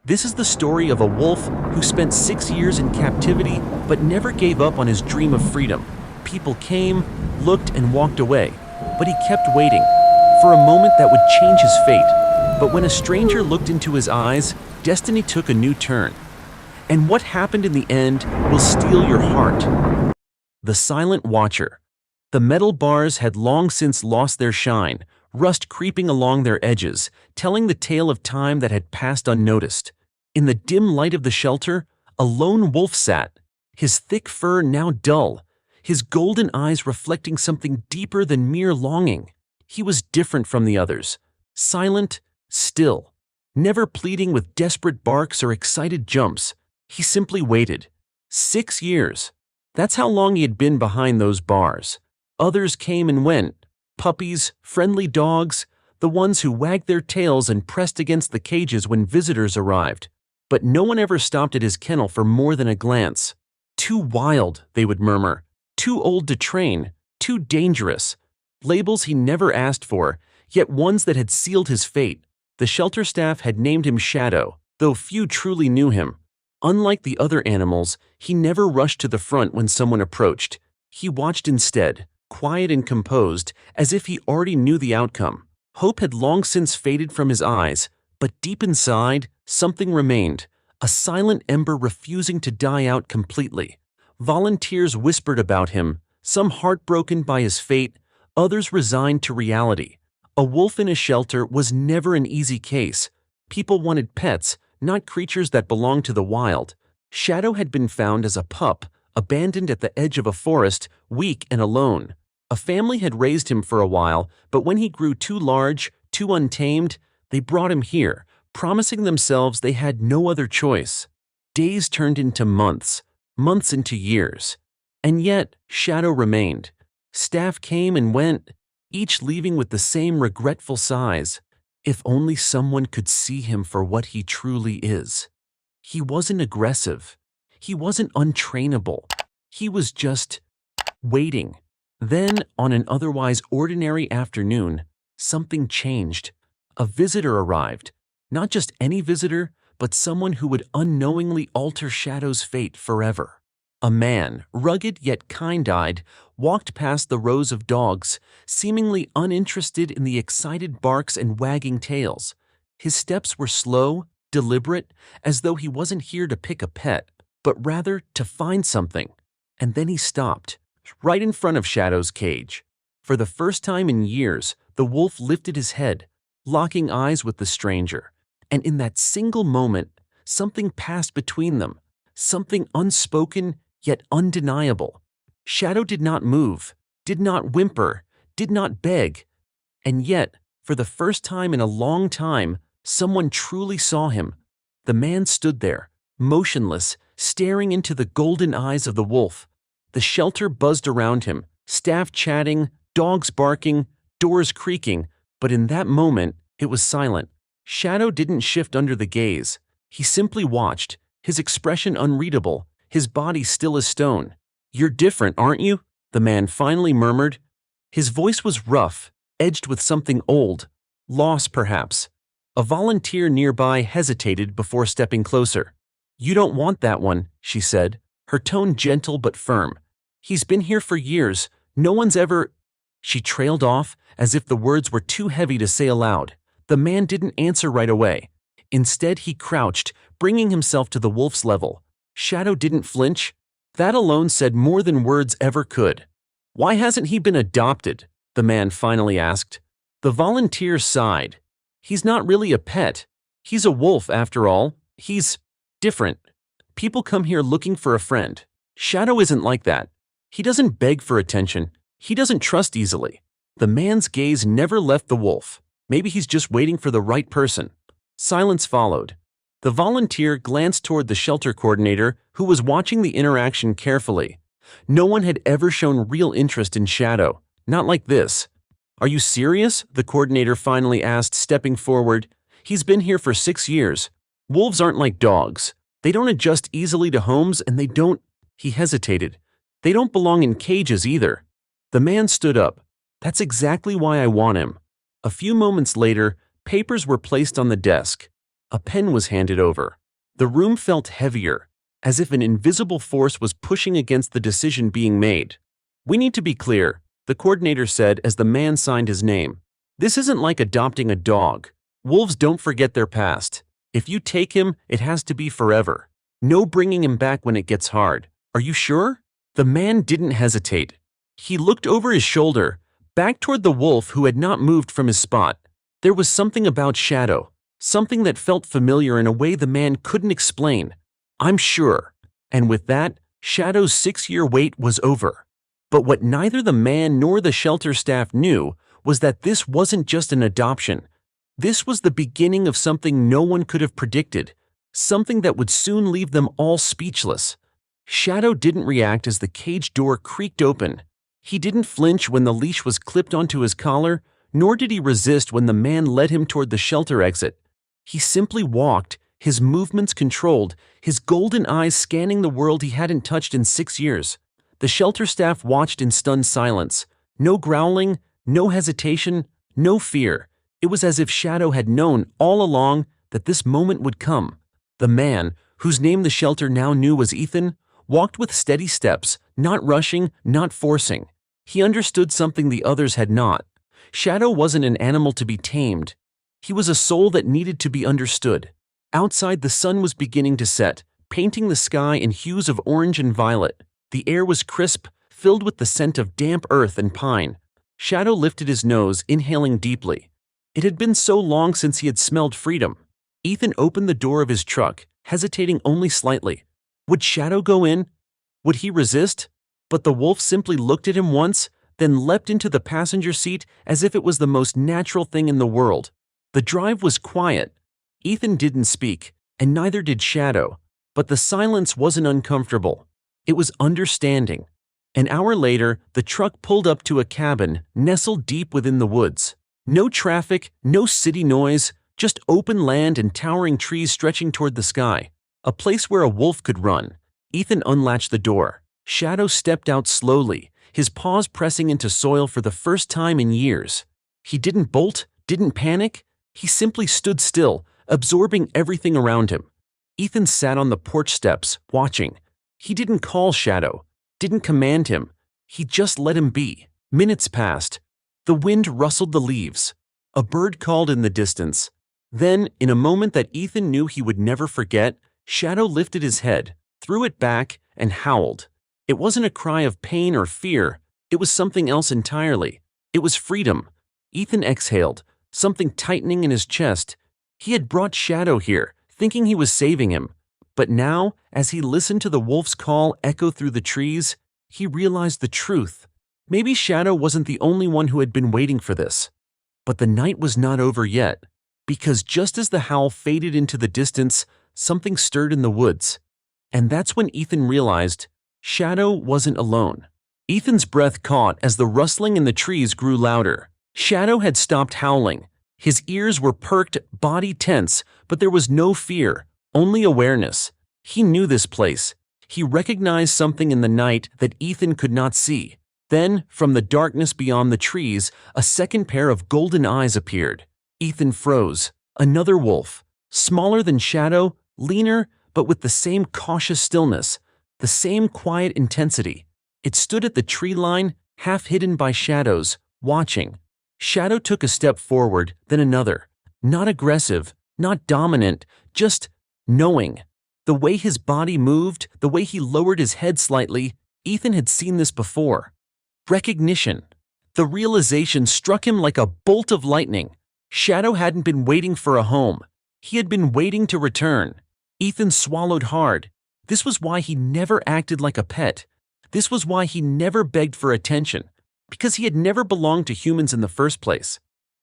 This is the story of a wolf who spent 6 years in captivity but never gave up on his dream of freedom. People came, looked, and walked away, but he kept waiting for a moment that would change his fate. But when a stranger looked into his eyes, destiny took a new turn. And what happened in the end will steal your heart. The Silent Watcher. The metal bars had long since lost their shine, rust creeping along their edges, telling the tale of time that had passed unnoticed. In the dim light of the shelter, a lone wolf sat, his thick fur now dull, his golden eyes reflecting something deeper than mere longing. He was different from the others, silent, still, never pleading with desperate barks or excited jumps. He simply waited. 6 years. That's how long he had been behind those bars. Others came and went, puppies, friendly dogs, the ones who wagged their tails and pressed against the cages when visitors arrived. But no one ever stopped at his kennel for more than a glance. Too wild, they would murmur. Too old to train. Too dangerous. Labels he never asked for, yet ones that had sealed his fate. The shelter staff had named him Shadow, though few truly knew him. Unlike the other animals, he never rushed to the front when someone approached. He watched instead, quiet and composed, as if he already knew the outcome. Hope had long since faded from his eyes, but deep inside, something remained, a silent ember refusing to die out completely. Volunteers whispered about him, some heartbroken by his fate, others resigned to reality. A wolf in a shelter was never an easy case. People wanted pets, not creatures that belonged to the wild. Shadow had been found as a pup, abandoned at the edge of a forest, weak and alone. A family had raised him for a while, but when he grew too large, too untamed, they brought him here, promising themselves they had no other choice. Days turned into months, months into years. And yet, Shadow remained. Staff came and went, each leaving with the same regretful sighs. If only someone could see him for what he truly is. He wasn't aggressive. He wasn't untrainable. He was just waiting. Then, on an otherwise ordinary afternoon, something changed. A visitor arrived. Not just any visitor, but someone who would unknowingly alter Shadow's fate forever. A man, rugged yet kind-eyed, walked past the rows of dogs, seemingly uninterested in the excited barks and wagging tails. His steps were slow, deliberate, as though he wasn't here to pick a pet, but rather to find something. And then he stopped, right in front of Shadow's cage. For the first time in years, the wolf lifted his head, locking eyes with the stranger. And in that single moment, something passed between them, something unspoken yet undeniable. Shadow did not move, did not whimper, did not beg. And yet, for the first time in a long time, someone truly saw him. The man stood there, motionless, staring into the golden eyes of the wolf. The shelter buzzed around him, staff chatting, dogs barking, doors creaking, but in that moment, it was silent. Shadow didn't shift under the gaze. He simply watched, his expression unreadable, his body still as stone. "You're different, aren't you?" the man finally murmured. His voice was rough, edged with something old, loss perhaps. A volunteer nearby hesitated before stepping closer. "You don't want that one," she said, her tone gentle but firm. "He's been here for years. No one's ever—" She trailed off, as if the words were too heavy to say aloud. The man didn't answer right away. Instead, he crouched, bringing himself to the wolf's level. Shadow didn't flinch. That alone said more than words ever could. "Why hasn't he been adopted?" the man finally asked. The volunteer sighed. "He's not really a pet. He's a wolf, after all. He's different. People come here looking for a friend. Shadow isn't like that. He doesn't beg for attention. He doesn't trust easily." The man's gaze never left the wolf. Maybe he's just waiting for the right person. Silence followed. The volunteer glanced toward the shelter coordinator, who was watching the interaction carefully. No one had ever shown real interest in Shadow, not like this. "Are you serious?" the coordinator finally asked, stepping forward. "He's been here for 6 years. Wolves aren't like dogs. They don't adjust easily to homes, and they don't—" He hesitated. "They don't belong in cages either." The man stood up. "That's exactly why I want him." A few moments later, papers were placed on the desk. A pen was handed over. The room felt heavier, as if an invisible force was pushing against the decision being made. "We need to be clear," the coordinator said as the man signed his name. "This isn't like adopting a dog. Wolves don't forget their past. If you take him, it has to be forever. No bringing him back when it gets hard. Are you sure?" The man didn't hesitate. He looked over his shoulder, back toward the wolf who had not moved from his spot. There was something about Shadow, something that felt familiar in a way the man couldn't explain. "I'm sure." And with that, Shadow's 6-year wait was over. But what neither the man nor the shelter staff knew was that this wasn't just an adoption. This was the beginning of something no one could have predicted, something that would soon leave them all speechless. Shadow didn't react as the cage door creaked open. He didn't flinch when the leash was clipped onto his collar, nor did he resist when the man led him toward the shelter exit. He simply walked, his movements controlled, his golden eyes scanning the world he hadn't touched in 6 years. The shelter staff watched in stunned silence. No growling, no hesitation, no fear. It was as if Shadow had known all along that this moment would come. The man, whose name the shelter now knew was Ethan, walked with steady steps, not rushing, not forcing. He understood something the others had not. Shadow wasn't an animal to be tamed. He was a soul that needed to be understood. Outside, the sun was beginning to set, painting the sky in hues of orange and violet. The air was crisp, filled with the scent of damp earth and pine. Shadow lifted his nose, inhaling deeply. It had been so long since he had smelled freedom. Ethan opened the door of his truck, hesitating only slightly. Would Shadow go in? Would he resist? But the wolf simply looked at him once, then leapt into the passenger seat as if it was the most natural thing in the world. The drive was quiet. Ethan didn't speak, and neither did Shadow. But the silence wasn't uncomfortable. It was understanding. An hour later, the truck pulled up to a cabin nestled deep within the woods. No traffic, no city noise, just open land and towering trees stretching toward the sky. A place where a wolf could run. Ethan unlatched the door. Shadow stepped out slowly, his paws pressing into soil for the first time in years. He didn't bolt, didn't panic. He simply stood still, absorbing everything around him. Ethan sat on the porch steps, watching. He didn't call Shadow, didn't command him. He just let him be. Minutes passed. The wind rustled the leaves. A bird called in the distance. Then, in a moment that Ethan knew he would never forget, Shadow lifted his head, threw it back, and howled. It wasn't a cry of pain or fear. It was something else entirely. It was freedom. Ethan exhaled, something tightening in his chest. He had brought Shadow here, thinking he was saving him. But now, as he listened to the wolf's call echo through the trees, he realized the truth. Maybe Shadow wasn't the only one who had been waiting for this. But the night was not over yet, because just as the howl faded into the distance, something stirred in the woods. And that's when Ethan realized Shadow wasn't alone. Ethan's breath caught as the rustling in the trees grew louder. Shadow had stopped howling. His ears were perked, body tense, but there was no fear, only awareness. He knew this place. He recognized something in the night that Ethan could not see. Then, from the darkness beyond the trees, a second pair of golden eyes appeared. Ethan froze. Another wolf. Smaller than Shadow, leaner, but with the same cautious stillness, the same quiet intensity. It stood at the tree line, half hidden by shadows, watching. Shadow took a step forward, then another. Not aggressive, not dominant, just knowing. The way his body moved, the way he lowered his head slightly, Ethan had seen this before. Recognition. The realization struck him like a bolt of lightning. Shadow hadn't been waiting for a home. He had been waiting to return. Ethan swallowed hard. This was why he never acted like a pet. This was why he never begged for attention, because he had never belonged to humans in the first place.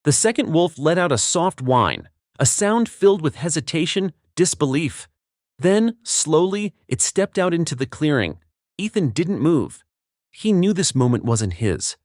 The second wolf let out a soft whine, a sound filled with hesitation, disbelief. Then, slowly, it stepped out into the clearing. Ethan didn't move. He knew this moment wasn't his.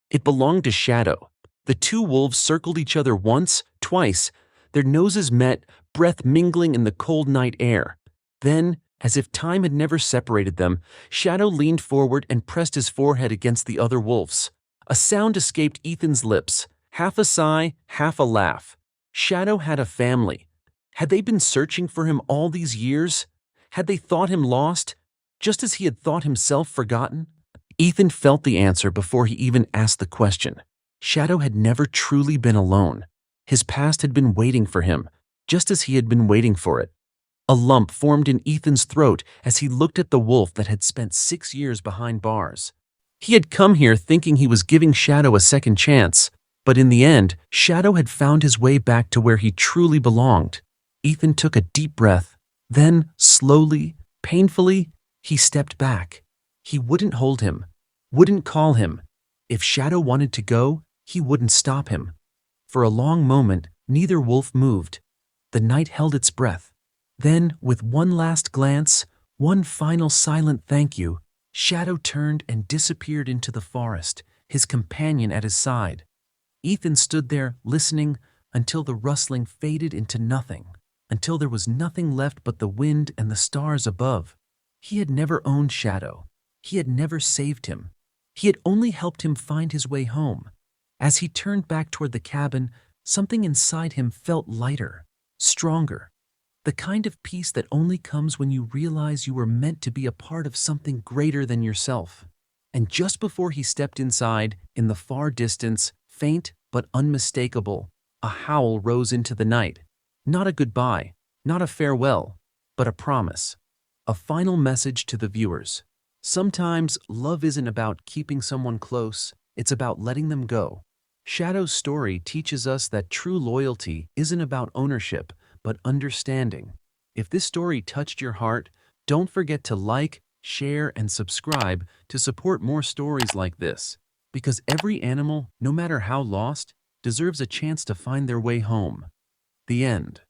It belonged to Shadow. The two wolves circled each other once, twice. Their noses met, breath mingling in the cold night air. Then, as if time had never separated them, Shadow leaned forward and pressed his forehead against the other wolf's. A sound escaped Ethan's lips, half a sigh, half a laugh. Shadow had a family. Had they been searching for him all these years? Had they thought him lost, just as he had thought himself forgotten? Ethan felt the answer before he even asked the question. Shadow had never truly been alone. His past had been waiting for him, just as he had been waiting for it. A lump formed in Ethan's throat as he looked at the wolf that had spent 6 years behind bars. He had come here thinking he was giving Shadow a second chance, but in the end, Shadow had found his way back to where he truly belonged. Ethan took a deep breath. Then, slowly, painfully, he stepped back. He wouldn't hold him, wouldn't call him. If Shadow wanted to go, he wouldn't stop him. For a long moment, neither wolf moved. The night held its breath. Then, with one last glance, one final silent thank you, Shadow turned and disappeared into the forest, his companion at his side. Ethan stood there, listening, until the rustling faded into nothing, until there was nothing left but the wind and the stars above. He had never owned Shadow. He had never saved him. He had only helped him find his way home. As he turned back toward the cabin, something inside him felt lighter, stronger. The kind of peace that only comes when you realize you were meant to be a part of something greater than yourself. And just before he stepped inside, in the far distance, faint but unmistakable, a howl rose into the night. Not a goodbye, not a farewell, but a promise. A final message to the viewers. Sometimes love isn't about keeping someone close, it's about letting them go. Shadow's story teaches us that true loyalty isn't about ownership, but understanding. If this story touched your heart, don't forget to like, share, and subscribe to support more stories like this. Because every animal, no matter how lost, deserves a chance to find their way home. The end.